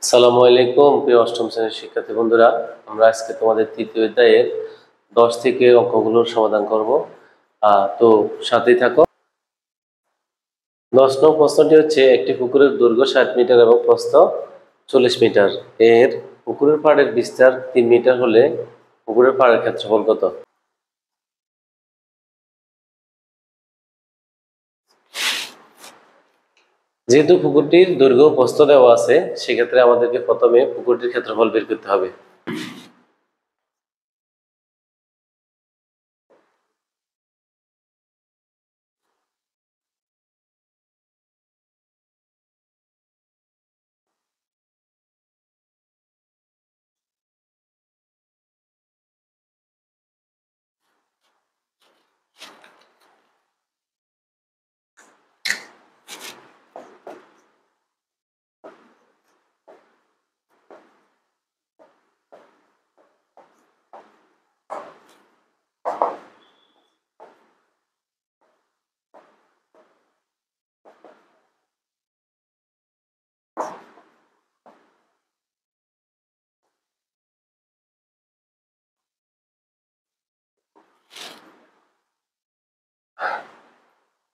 আসসালামু আলাইকুম প্রিয় অষ্টম শ্রেণীর শিক্ষার্থী বন্ধুরা, আমরা আজকে তোমাদের তৃতীয় অধ্যায়ের 10 থেকে অঙ্কগুলোর সমাধান করব। তো সাথেই থাকো। 10 নং প্রশ্নটি হচ্ছে, একটি পুকুরের দৈর্ঘ্য 60 মিটার এবং প্রস্থ 40 মিটার। এর পুকুরের পাড়ের বিস্তার 3 মিটার হলে পুকুরের পাড়ের ক্ষেত্রফল কত? যেহেতু পুকুরটির দৈর্ঘ্য ও প্রস্থ দেওয়া আছে, সেক্ষেত্রে আমাদেরকে প্রথমে পুকুরটির ক্ষেত্রফল বের করতে হবে।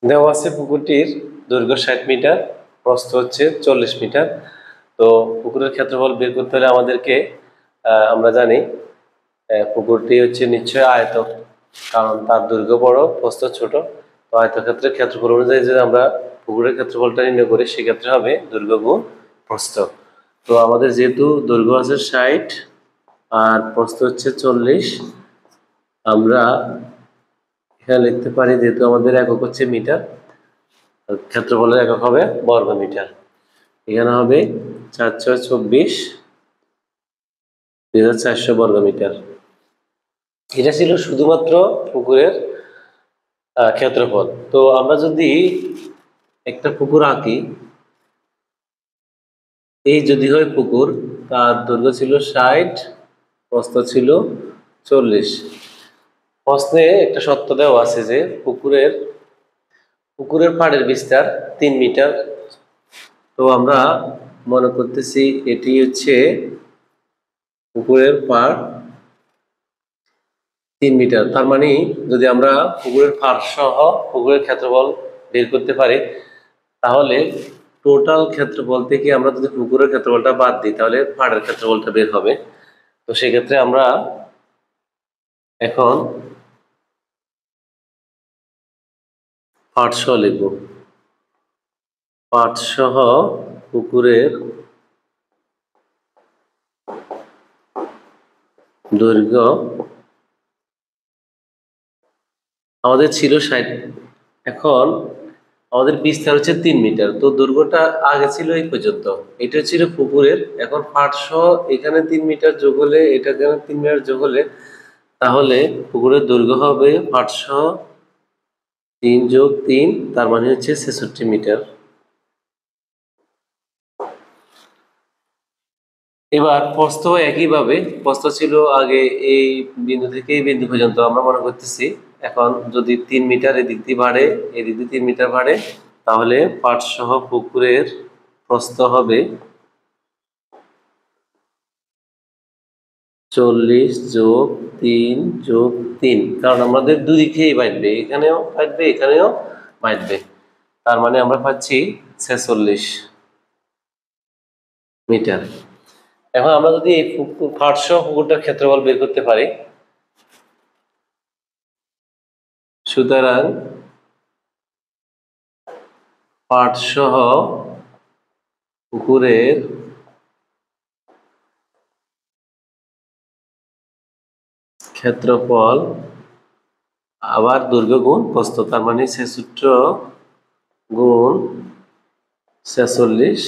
দেওয়া আছে পুকুরটির দৈর্ঘ্য 60 মিটার, প্রস্থ হচ্ছে 40 মিটার। তো পুকুরের ক্ষেত্রফল বের করতে হলে আমাদেরকে আমরা জানি পুকুরটি হচ্ছে নিশ্চয়ই আয়তক, কারণ তার দৈর্ঘ্য বড়, প্রস্থ ছোট। তো আয়তক্ষেত্রের ক্ষেত্রফল অনুযায়ী যদি আমরা পুকুরের ক্ষেত্রফলটা নির্ণয় করি, সেক্ষেত্রে হবে দৈর্ঘ্য গুণ প্রস্থ। তো আমাদের যেহেতু দৈর্ঘ্য আছে 60 আর প্রস্থ হচ্ছে 40, আমরা এখানে লিখতে পারি, যেহেতু আমাদের একক হচ্ছে মিটার, ক্ষেত্রফলের একক হবে বর্গ মিটার। এখানে হবে 4×6 = 24, 2400 বর্গ মিটার। এটা ছিল শুধুমাত্র পুকুরের ক্ষেত্রফল। তো আমরা যদি একটা পুকুর আঁকি, এই যদি হয় পুকুর, তার দৈর্ঘ্য ছিল 60, প্রস্থ ছিল 40। প্রশ্নে একটা শর্ত দেওয়া আছে যে পুকুরের পাড়ের বিস্তার 3 মিটার। তো আমরা মনে করতেছি এটি হচ্ছে পুকুরের পাড় 3 মিটার। তার মানে যদি আমরা পুকুরের পাড় সহ পুকুরের ক্ষেত্রফল বের করতে পারি, তাহলে টোটাল ক্ষেত্রফল থেকে আমরা যদি পুকুরের ক্ষেত্রফলটা বাদ দিই, তাহলে পাড়ের ক্ষেত্রফলটা বের হবে। তো সেক্ষেত্রে আমরা এখন পাড় সহ লিখব। পাড় সহ পুকুরের দৈর্ঘ্য আমাদের ছিল 60, এখন আমাদের বিস্তার হচ্ছে 3 মিটার। তো দৈর্ঘ্যটা আগে ছিল এই পর্যন্ত, এটা ছিল পুকুরের। এখন পাড় সহ এখানে 3 মিটার যোগ হলে, এটা এখানে 3 মিটার যোগ হলে, তাহলে পুকুরের দৈর্ঘ্য হবে পাড় সহ 3+3, তার মানে হচ্ছে 66 মিটার। এবার প্রস্থ একইভাবে, প্রস্থ ছিল আগে এই বিন্দু থেকে এই বিন্দু পর্যন্ত আমরা মনে করতেছি। এখন যদি 3 মিটার এদিক দিয়ে বাড়ে, এদিক দিয়ে 3 মিটার বাড়ে, তাহলে পাড় সহ পুকুরের প্রস্থ হবে 40+3+3, কারণ আমাদের দুদিক থেকেই বাড়বে, এখানেও বাড়বে এখানেও বাড়বে। তার মানে আমরা পাচ্ছি 46 মিটার। এখন আমরা যদি এই পাড় সহ পুকুরটার ক্ষেত্রফল বের করতে পারি, সুতরাং পাড় সহ পুকুরের ক্ষেত্রফল আবার দৈর্ঘ্য গুণ প্রস্থ, তার মানে 46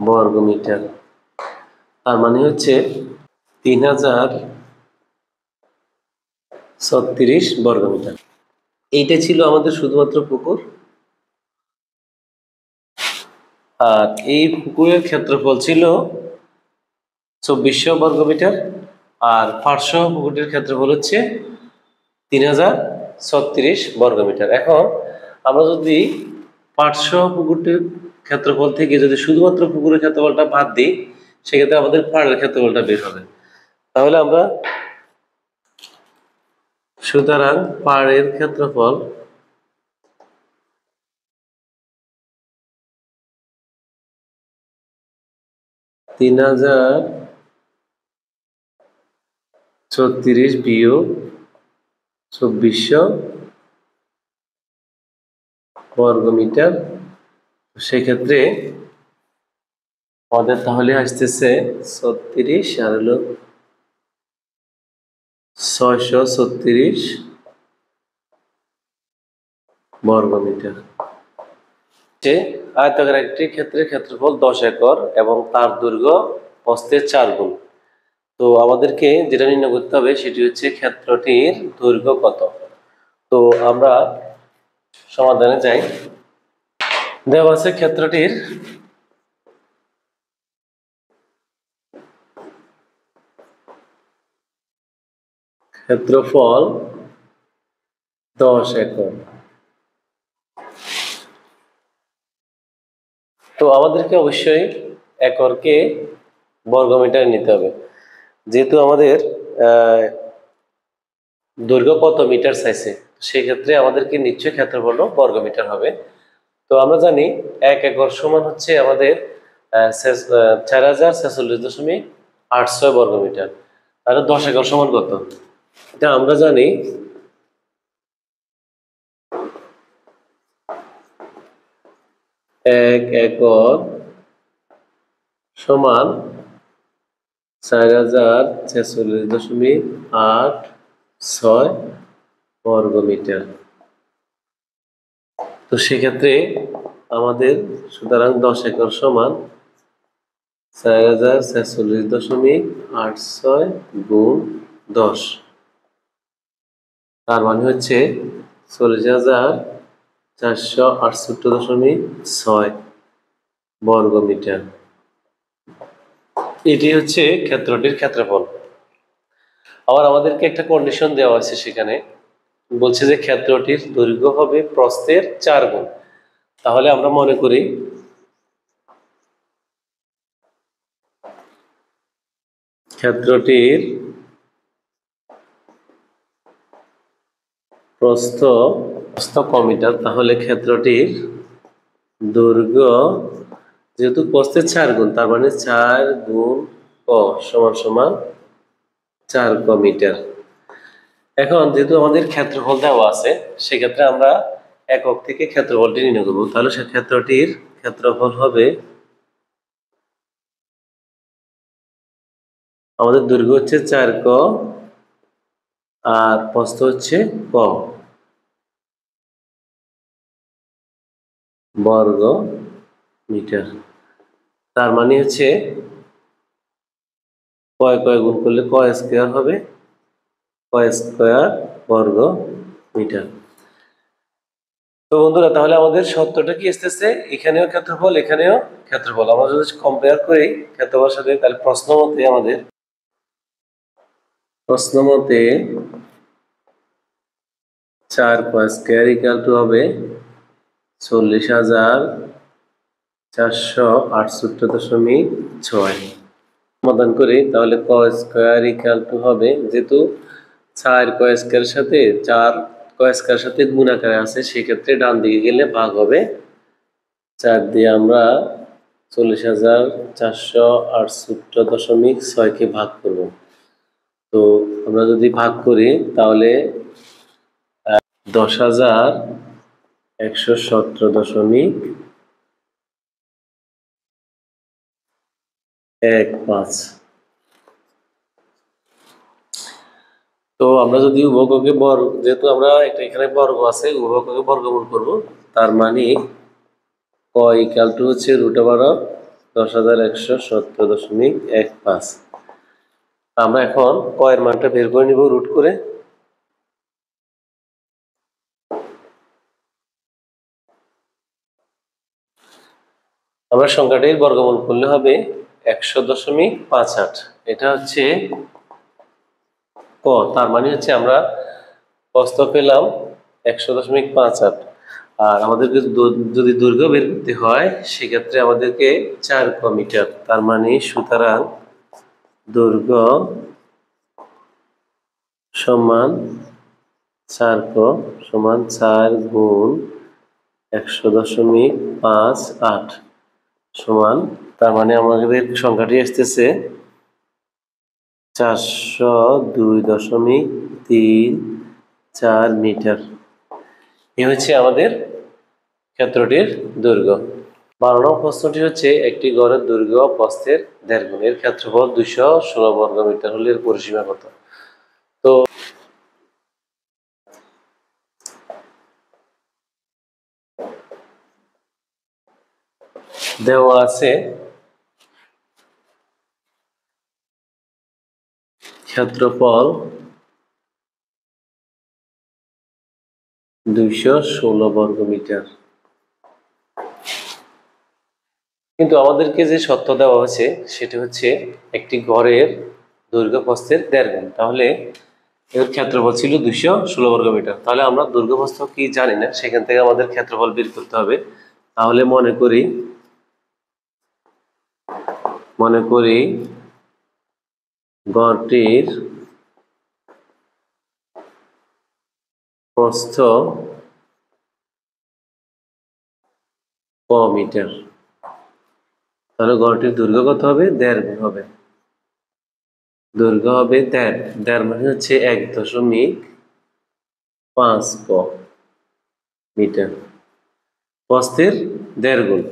বর্গ মিটার। তার মানে হচ্ছে 3036 বর্গ মিটার। এইটা ছিল আমাদের শুধুমাত্র পুকুর। আর এই পুকুরের ক্ষেত্রফল ছিল 2400 বর্গ মিটার, আর পাড় সহ পুকুরটির ক্ষেত্রফল হচ্ছে 3036 বর্গ মিটার। এখন আমরা যদি পাড় সহ পুকুরটির ক্ষেত্রফল থেকে যদি শুধুমাত্র পুকুরের ক্ষেত্রফলটা বাদ দিই, সেক্ষেত্রে আমাদের পাড়ের ক্ষেত্রফলটা বের হবে। তাহলে আমরা সুতরাং পাড়ের ক্ষেত্রফল $3036 বিয়োগ 2400 বর্গমিটার। সেক্ষেত্রে আমাদের তাহলে আসতেছে 36 আর হলো 636 বর্গমিটার। আয়তাকার একটি ক্ষেত্রের ক্ষেত্রফল 10 একর এবং তার দৈর্ঘ্য প্রস্থের 4 গুণ। তো আমাদেরকে যেটা নির্ণয় করতে হবে সেটি হচ্ছে ক্ষেত্রটির দৈর্ঘ্য কত। তো আমরা সমাধানে যাই। দেওয়া আছে ক্ষেত্রটির ক্ষেত্রফল 10 একর। তো আমাদেরকে অবশ্যই একরকে বর্গমিটারে নিতে হবে, যেহেতু আমাদের দৈর্ঘ্য কত মিটার চাইছে, সেক্ষেত্রে আমাদেরকে নিশ্চয়ই ক্ষেত্রফল বর্গমিটার হবে। তো আমরা জানি 1 একর সমান হচ্ছে আমাদের 4046.86 বর্গমিটার। তাহলে 10 একর সমান কত, এটা আমরা জানি 1 একর সমান 4046.86 বর্গমিটার। তো সেক্ষেত্রে আমাদের সুতরাং 10 একর সমান 4046.86 গুণ 10, তার মানে হচ্ছে 40,468.6 বর্গমিটার। এটি হচ্ছে ক্ষেত্রটির ক্ষেত্রফল। আবার আমাদেরকে একটা কন্ডিশন দেওয়া আছে, সেখানে বলছে যে ক্ষেত্রটির দৈর্ঘ্য হবে প্রস্থের 4 গুণ। তাহলে আমরা মনে করি ক্ষেত্রটির প্রস্থ মিটার, তাহলে ক্ষেত্রটির দৈর্ঘ্য যেহেতু প্রস্থের 4 গুণ, তার মানে 4 গুণ ক সমান সমান 4 ক মিটার। এখন যেহেতু আমাদের ক্ষেত্রফল দেওয়া আছে, সেক্ষেত্রে আমরা একক থেকে ক্ষেত্রফলটি নির্ণয় করব। তাহলে সে ক্ষেত্রটির ক্ষেত্রফল হবে, আমাদের দৈর্ঘ্য হচ্ছে 4 ক আর প্রস্থ হচ্ছে ক বর্গ মিটার। তার মানে হচ্ছে কয় গুণ করলে ক স্কয়ার হবে, ক স্কয়ার বর্গ মিটার। তো বন্ধুরা, তাহলে আমাদের সত্যটা কি আসতেছে, এখানেও ক্ষেত্রফল এখানেও ক্ষেত্রফল। আমরা যদি কম্পেয়ার করি ক্ষেত্রফলের সাথে, তাহলে প্রশ্ন মতে 4 ক স্কয়ার ইকুয়াল টু হবে 40,468.6 সমাধান করি। তাহলে ক স্কয়ার ইকুয়াল টু হবে, যেহেতু 4 ক স্কয়ারের সাথে 4 ক স্কয়ারের সাথে গুণ আকারে আছে, সেক্ষেত্রে ডান দিকে গেলে ভাগ হবে। 4 দিয়ে আমরা 40,468.6 কে ভাগ করব। তো আমরা যদি ভাগ করি তাহলে 10,117.15। তো আমরা যদি উভয়কে যেহেতু আমরা এখানে বর্গ আছে, উভয়কে বর্গমূল করব, তার মানে ক ইকুয়াল টু হচ্ছে √10,117.15। আমরা এখন ক এর মানটা বের করে নিব রুট করে। আমরা সংখ্যাটির বর্গমূল করলে হবে 100.58। এটা হচ্ছে ক, তার মানে হচ্ছে আমরা প্রস্থ পেলাম 100.58। আর আমাদেরকে যদি দৈর্ঘ্য বের করতে হয় সেক্ষেত্রে আমাদেরকে 4 মিটার, তার মানে সুতরাং দৈর্ঘ্য সমান 4 সমান 4 গুণ 100.58 সমান, তার মানে আমাদের সংখ্যাটি আসতেছে 402.34 মিটার। এ হচ্ছে আমাদের ক্ষেত্রটির দৈর্ঘ্য। 12 নং প্রশ্নটি হচ্ছে একটি গড়ের দৈর্ঘ্য প্রস্থের 1.5 গুণ, এর ক্ষেত্রফল 216 বর্গ মিটার হলে এর পরিসীমা কত? তো দেওয়া আছে ক্ষেত্রফল 216 বর্গ মিটার, কিন্তু আমাদেরকে যে সত্য দেওয়া হয়েছে সেটি হচ্ছে একটি ঘরের দৈর্ঘ্য প্রস্থের 1.5 গুণ, তাহলে এর ক্ষেত্রফল ছিল 216 বর্গ মিটার। তাহলে আমরা দৈর্ঘ্য প্রস্থ কি জানি না, সেখান থেকে আমাদের ক্ষেত্রফল বের করতে হবে। তাহলে মনে করি ঘরটির প্রস্থ মিটার, তাহলে ঘরটির দৈর্ঘ্য কত হবে? 1.5 গুণ হবে। দৈর্ঘ্য হবে 1.5 মানে হচ্ছে 1.5 মিটার। প্রস্থের 1.5 গুণ,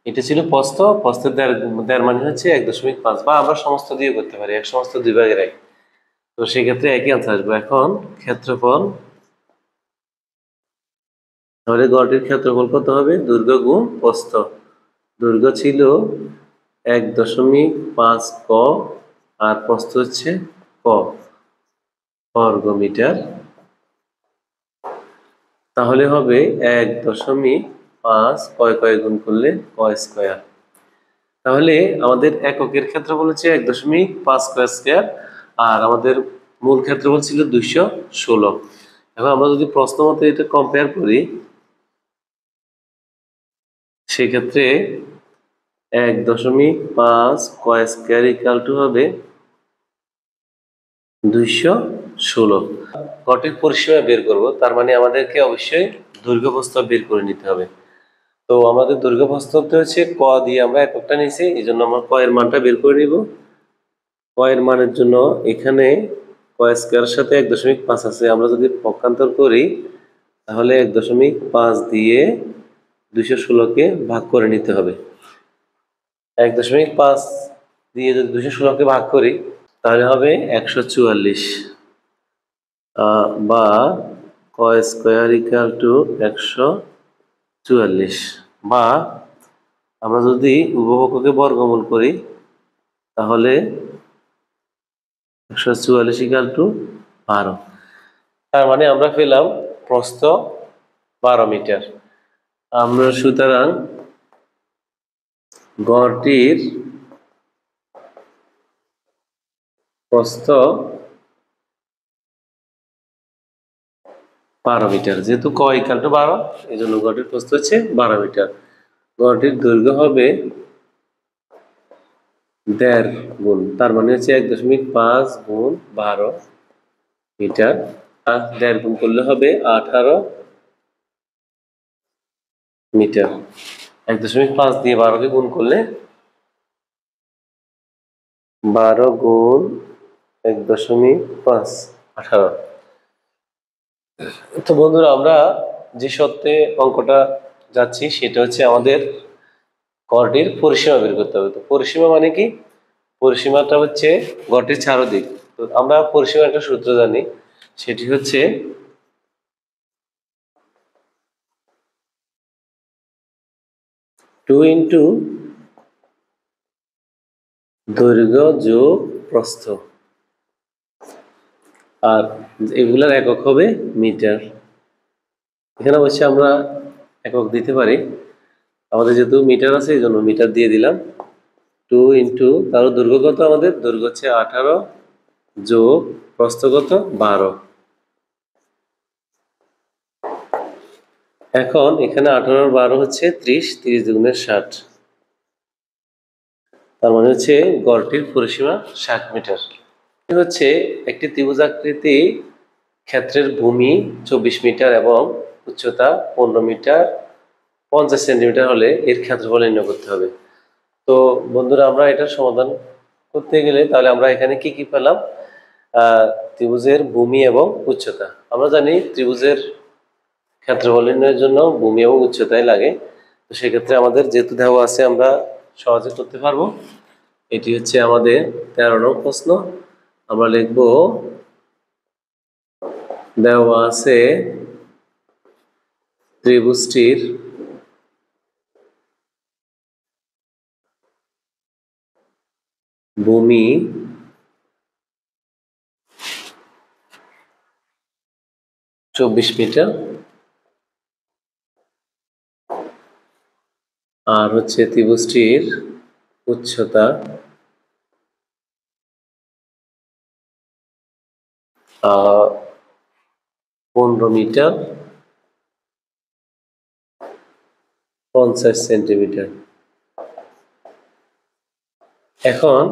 এটা ছিল প্রস্থের 1.5 মানে হচ্ছে 1.5, বা আমরা সমস্ত দিয়ে করতে পারি, এক সমস্ত 2 ভাগের 1। তো সেক্ষেত্রে একই আনসার আসবে। এখন ক্ষেত্রফল, তাহলে গড়টির ক্ষেত্রফল কত হবে? দৈর্ঘ্য গুণ প্রস্থ। দৈর্ঘ্য ছিল 1.5 আর প্রস্থ হচ্ছে বর্গ মিটার, তাহলে হবে 1.5 কয় গুণ করলে স্কয়ার। তাহলে আমাদের এককের ক্ষেত্রফল হচ্ছে 1.5 স্কয়ার, আর আমাদের মূল ক্ষেত্রফল ছিল 216। এখন আমরা যদি প্রশ্ন মতে এটা কম্পেয়ার করি সেক্ষেত্রে 1.5 স্কয়ার ইকুয়াল টু হবে 216। ঘরটির পরিসীমা বের করব, তার মানে আমাদেরকে অবশ্যই দৈর্ঘ্য প্রস্থ বের করে নিতে হবে। তো আমাদের দৈর্ঘ্য প্রস্থ হচ্ছে দিয়ে আমরা এককটা নিয়েছি, এই জন্য আমরা এর মানটা বের করে নিব। এর মানের জন্য এখানে স্কয়ারের সাথে 1.5 আছে, আমরা যদি পক্ষান্তর করি তাহলে 1.5 দিয়ে 216কে ভাগ করে নিতে হবে। 1.5 দিয়ে যদি 216কে ভাগ করি তাহলে হবে 144, বা স্কয়ার ইকুয়াল টু 144, বা আমরা যদি উভয়পক্ষকে বর্গমূল করি তাহলে 144 ইকুয়াল টু 12। তার মানে আমরা পেলাম প্রস্থ 12 মিটার। আমরা সুতরাং ঘরটির প্রস্থ 12 মিটার, যেহেতু ইকুয়াল টু 12 এই জন্য ঘরটির প্রস্থ হচ্ছে 12 মিটার। ঘরটির দৈর্ঘ্য হবে 1.5 গুণ, তার মানে হচ্ছে 1.5 গুণ 12 মিটার, 1.5 গুণ করলে হবে 18 মিটার। 1.5 দিয়ে 12কে গুণ করলে 12 গুণ 1.5 18। তো বন্ধুরা, আমরা যে সত্যে অঙ্কটা যাচ্ছি সেটা হচ্ছে আমাদের ঘরটির পরিসীমা বের করতে হবে। তো পরিসীমা মানে কি? পরিসীমাটা হচ্ছে ঘরটির চারদিক। তো আমরা পরিসীমার একটা সূত্র জানি, সেটি হচ্ছে টু ইন্টু দৈর্ঘ্য যোগ প্রস্থ, আর এগুলার একক হবে মিটার। এখানে অবশ্যই আমরা একক দিতে পারি, আমাদের যেহেতু মিটার আছে এই জন্য মিটার দিয়ে দিলাম। 2 ইন্টু, তার দৈর্ঘ্য কত? আমাদের দৈর্ঘ্য হচ্ছে 18 যোগ প্রস্থ কত? 12। এখন এখানে 18 আর 12 হচ্ছে 30, 30 দুগুণে 60, তার মানে হচ্ছে গড়টির পরিসীমা 60 মিটার। হচ্ছে একটি ত্রিভুজাকৃতি ক্ষেত্রের ভূমি 24 মিটার এবং উচ্চতা 15 মিটার 50 সেন্টিমিটার হলে এর ক্ষেত্রফল নির্ণয় করতে হবে। তো বন্ধুরা, আমরা এটার সমাধান করতে গেলে তাহলে আমরা এখানে কি কি পেলাম? ত্রিভুজের ভূমি এবং উচ্চতা। আমরা জানি ত্রিভুজের ক্ষেত্রফল নির্ণয়ের জন্য ভূমি এবং উচ্চতাই লাগে। তো সেক্ষেত্রে আমাদের যেহেতু দেওয়া আছে আমরা সহজে করতে পারবো। এটি হচ্ছে আমাদের 13 নং প্রশ্ন। আমরা লিখব দেওয়া আছে ত্রিভুজটির ভূমি 24 মিটার আর হচ্ছে ত্রিভুজটির উচ্চতা 15 মিটার 50 সেন্টিমিটার। এখন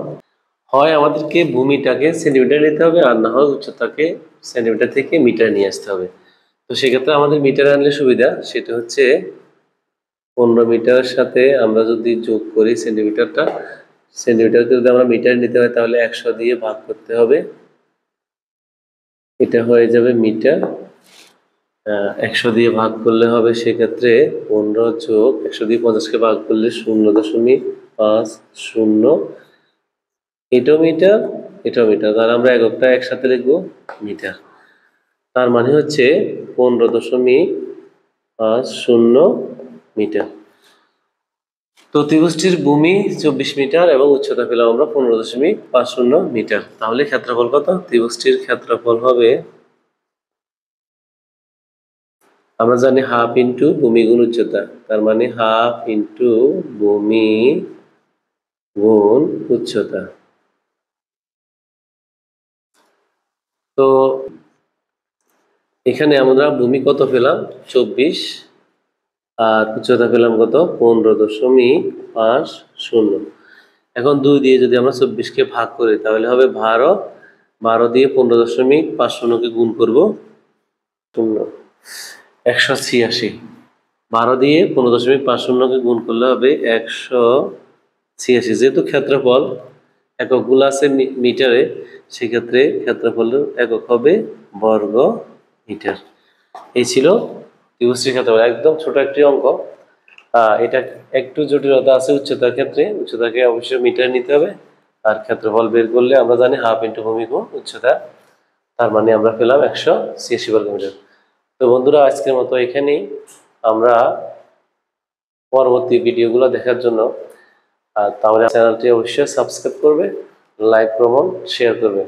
হয় আমাদেরকে ভূমিটাকে সেন্টিমিটার নিতে হবে, আর না হয় উচ্চতাকে সেন্টিমিটার থেকে মিটার নিয়ে আসতে হবে। তো সেক্ষেত্রে আমাদের মিটার আনলে সুবিধা, সেটা হচ্ছে 15 মিটারের সাথে আমরা যদি যোগ করি সেন্টিমিটারকে যদি আমরা মিটার নিতে হয় তাহলে 100 দিয়ে ভাগ করতে হবে, এটা হয়ে যাবে মিটার। 100 দিয়ে ভাগ করলে হবে সেক্ষেত্রে 15 যোগ 100 দিয়ে 50কে ভাগ করলে 0.50, এটাও মিটার এটাও মিটার, তাহলে আমরা এককটা একসাথে লিখবো মিটার। তার মানে হচ্ছে 15.50 মিটার। তো ত্রিভুজটির ভূমি 24 মিটার এবং উচ্চতা পেলাম আমরা 15.50 মিটার। তাহলে ক্ষেত্রফল কত? ত্রিভুজটির ক্ষেত্রফল হবে, আমরা জানি হাফ ইন্টু ভূমি গুণ উচ্চতা, তার মানে হাফ ইন্টু ভূমি গুণ উচ্চতা। তো এখানে আমরা ভূমি কত পেলাম? 24, আর উচ্চতা পেলাম কত? 15.50। এখন 2 দিয়ে যদি আমরা 24কে ভাগ করি তাহলে হবে 12, 12 দিয়ে 15.50কে গুণ করব 0, 186। 12 দিয়ে 15.50কে গুণ করলে হবে 186। যেহেতু ক্ষেত্রফল এককগুলো আছে মিটারে, সেক্ষেত্রে ক্ষেত্রফলের একক হবে বর্গ মিটার। এই ছিল ত্রিভুজটির ক্ষেত্রফল, একদম ছোট একটি অঙ্ক। এটা একটু জটিলতা আছে উচ্চতার ক্ষেত্রে, উচ্চতাকে অবশ্যই মিটার নিতে হবে, আর ক্ষেত্রফল বের করলে আমরা জানি হাফ ইন্টু ভূমি গুণ উচ্চতা, তার মানে আমরা পেলাম 186 বর্গ মিটার। তো বন্ধুরা, আজকের মতো এখানেই। আমরা পরবর্তী ভিডিওগুলো দেখার জন্য তাহলে চ্যানেলটি অবশ্যই সাবস্ক্রাইব করবে, লাইক, কমেন্ট, শেয়ার করবে।